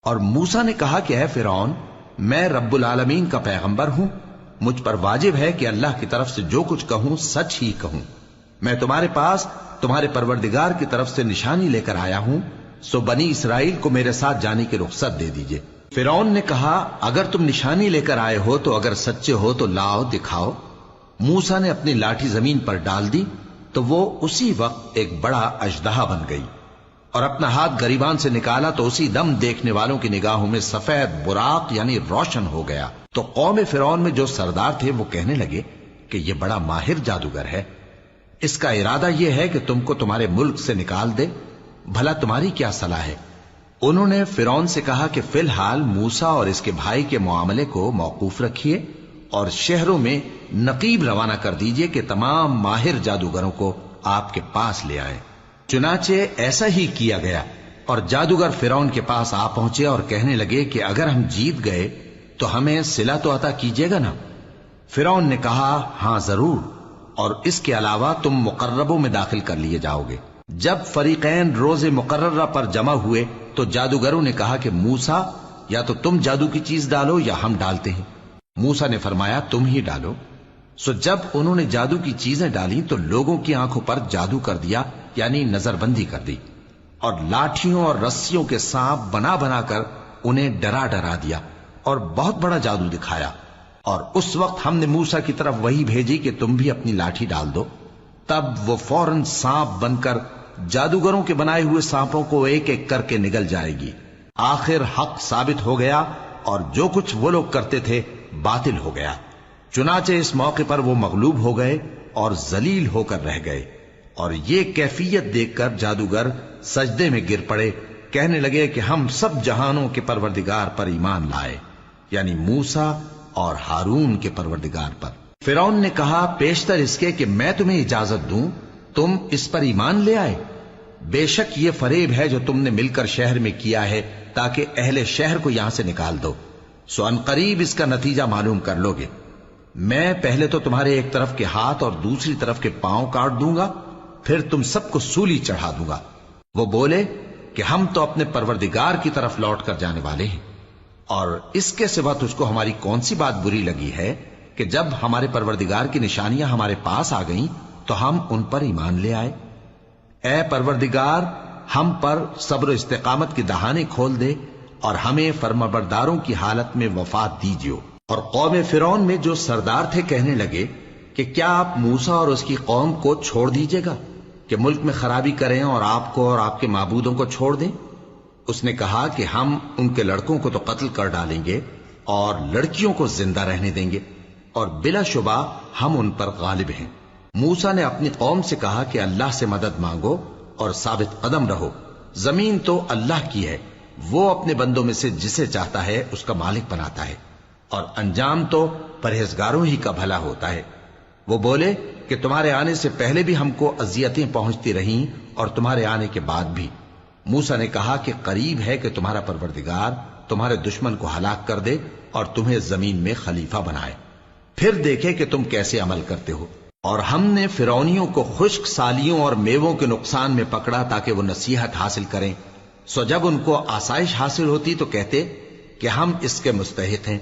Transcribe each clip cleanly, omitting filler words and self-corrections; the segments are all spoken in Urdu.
اور موسیٰ نے کہا کہ اے فرعون، میں رب العالمین کا پیغمبر ہوں، مجھ پر واجب ہے کہ اللہ کی طرف سے جو کچھ کہوں سچ ہی کہوں۔ میں تمہارے پاس تمہارے پروردگار کی طرف سے نشانی لے کر آیا ہوں، سو بنی اسرائیل کو میرے ساتھ جانے کی رخصت دے دیجئے۔ فرعون نے کہا اگر تم نشانی لے کر آئے ہو تو اگر سچے ہو تو لاؤ دکھاؤ۔ موسیٰ نے اپنی لاٹھی زمین پر ڈال دی تو وہ اسی وقت ایک بڑا اژدہا بن گئی، اور اپنا ہاتھ گریبان سے نکالا تو اسی دم دیکھنے والوں کی نگاہوں میں سفید براق یعنی روشن ہو گیا۔ تو قوم فرعون میں جو سردار تھے وہ کہنے لگے کہ یہ بڑا ماہر جادوگر ہے، اس کا ارادہ یہ ہے کہ تم کو تمہارے ملک سے نکال دے، بھلا تمہاری کیا صلاح ہے؟ انہوں نے فرعون سے کہا کہ فی الحال موسیٰ اور اس کے بھائی کے معاملے کو موقوف رکھیے اور شہروں میں نقیب روانہ کر دیجئے کہ تمام ماہر جادوگروں کو آپ کے پاس لے آئیں۔ چنانچہ ایسا ہی کیا گیا، اور جادوگر فرعون کے پاس آ پہنچے اور کہنے لگے کہ اگر ہم جیت گئے تو ہمیں صلہ تو عطا کیجیے گا نا؟ فرعون نے کہا ہاں ضرور، اور اس کے علاوہ تم مقربوں میں داخل کر لیے جاؤ گے۔ جب فریقین روز مقررہ پر جمع ہوئے تو جادوگروں نے کہا کہ موسیٰ یا تو تم جادو کی چیز ڈالو یا ہم ڈالتے ہیں۔ موسیٰ نے فرمایا تم ہی ڈالو۔ سو جب انہوں نے جادو کی چیزیں ڈالی تو لوگوں کی آنکھوں پر جادو کر دیا، یعنی نظر بندی کر دی، اور لاٹھیوں اور رسیوں کے سانپ بنا بنا کر انہیں ڈرا ڈرا دیا اور بہت بڑا جادو دکھایا۔ اور اس وقت ہم نے موسیٰ کی طرف وحی بھیجی کہ تم بھی اپنی لاٹھی ڈال دو، تب وہ فوراً سانپ بن کر جادوگروں کے بنائے ہوئے سانپوں کو ایک ایک کر کے نگل جائے گی۔ آخر حق ثابت ہو گیا اور جو کچھ وہ لوگ کرتے تھے باطل ہو گیا۔ چنانچہ اس موقع پر وہ مغلوب ہو گئے اور ذلیل ہو کر رہ گئے، اور یہ کیفیت دیکھ کر جادوگر سجدے میں گر پڑے، کہنے لگے کہ ہم سب جہانوں کے پروردگار پر ایمان لائے، یعنی موسیٰ اور ہارون کے پروردگار پر۔ فرعون نے کہا پیشتر اس کے کہ میں تمہیں اجازت دوں تم اس پر ایمان لے آئے، بے شک یہ فریب ہے جو تم نے مل کر شہر میں کیا ہے تاکہ اہل شہر کو یہاں سے نکال دو، سو ان قریب اس کا نتیجہ معلوم کر لو گے۔ میں پہلے تو تمہارے ایک طرف کے ہاتھ اور دوسری طرف کے پاؤں کاٹ دوں گا، پھر تم سب کو سولی چڑھا دوں گا۔ وہ بولے کہ ہم تو اپنے پروردگار کی طرف لوٹ کر جانے والے ہیں، اور اس کے سوا تجھ کو ہماری کون سی بات بری لگی ہے کہ جب ہمارے پروردگار کی نشانیاں ہمارے پاس آ گئیں تو ہم ان پر ایمان لے آئے؟ اے پروردگار، ہم پر صبر و استقامت کی دہانے کھول دے اور ہمیں فرمانبرداروں کی حالت میں وفات دیجیے۔ اور قوم فرعون میں جو سردار تھے کہنے لگے کہ کیا آپ موسیٰ اور اس کی قوم کو چھوڑ دیجیے گا کہ ملک میں خرابی کریں اور آپ کو اور آپ کے معبودوں کو چھوڑ دیں؟ اس نے کہا کہ ہم ان کے لڑکوں کو تو قتل کر ڈالیں گے اور لڑکیوں کو زندہ رہنے دیں گے، اور بلا شبہ ہم ان پر غالب ہیں۔ موسیٰ نے اپنی قوم سے کہا کہ اللہ سے مدد مانگو اور ثابت قدم رہو، زمین تو اللہ کی ہے، وہ اپنے بندوں میں سے جسے چاہتا ہے اس کا مالک بناتا ہے، اور انجام تو پرہیزگاروں ہی کا بھلا ہوتا ہے۔ وہ بولے کہ تمہارے آنے سے پہلے بھی ہم کو اذیتیں پہنچتی رہیں اور تمہارے آنے کے بعد بھی۔ موسیٰ نے کہا کہ قریب ہے کہ تمہارا پروردگار تمہارے دشمن کو ہلاک کر دے اور تمہیں زمین میں خلیفہ بنائے، پھر دیکھے کہ تم کیسے عمل کرتے ہو۔ اور ہم نے فرعونیوں کو خشک سالیوں اور میووں کے نقصان میں پکڑا تاکہ وہ نصیحت حاصل کریں، سو جب ان کو آسائش حاصل ہوتی تو کہتے کہ ہم اس کے مستحق ہیں،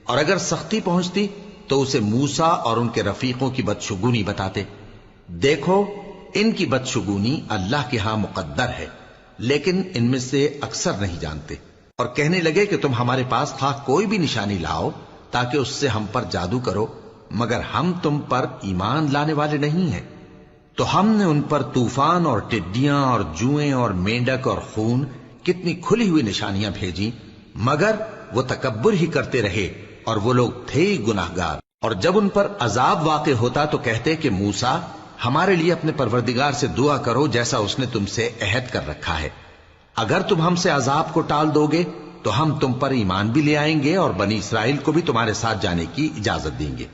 اور اگر سختی پہنچتی تو اسے موسیٰ اور ان کے رفیقوں کی بدشگونی بتاتے۔ دیکھو ان کی بدشگونی اللہ کے ہاں مقدر ہے، لیکن ان میں سے اکثر نہیں جانتے۔ اور کہنے لگے کہ تم ہمارے پاس خواہ کوئی بھی نشانی لاؤ تاکہ اس سے ہم پر جادو کرو، مگر ہم تم پر ایمان لانے والے نہیں ہیں۔ تو ہم نے ان پر طوفان اور ٹڈیاں اور جوئیں اور مینڈک اور خون کتنی کھلی ہوئی نشانیاں بھیجی، مگر وہ تکبر ہی کرتے رہے اور وہ لوگ تھے ہی گناہگار۔ اور جب ان پر عذاب واقع ہوتا تو کہتے کہ موسیٰ ہمارے لیے اپنے پروردگار سے دعا کرو جیسا اس نے تم سے عہد کر رکھا ہے، اگر تم ہم سے عذاب کو ٹال دو گے تو ہم تم پر ایمان بھی لے آئیں گے اور بنی اسرائیل کو بھی تمہارے ساتھ جانے کی اجازت دیں گے۔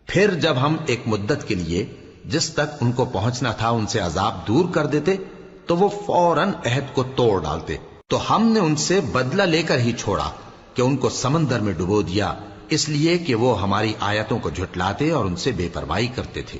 پھر جب ہم ایک مدت کے لیے جس تک ان کو پہنچنا تھا ان سے عذاب دور کر دیتے تو وہ فوراً عہد کو توڑ ڈالتے، تو ہم نے ان سے بدلہ لے کر ہی چھوڑا کہ ان کو سمندر میں ڈبو دیا، اس لیے کہ وہ ہماری آیتوں کو جھٹلاتے اور ان سے بے پرواہی کرتے تھے۔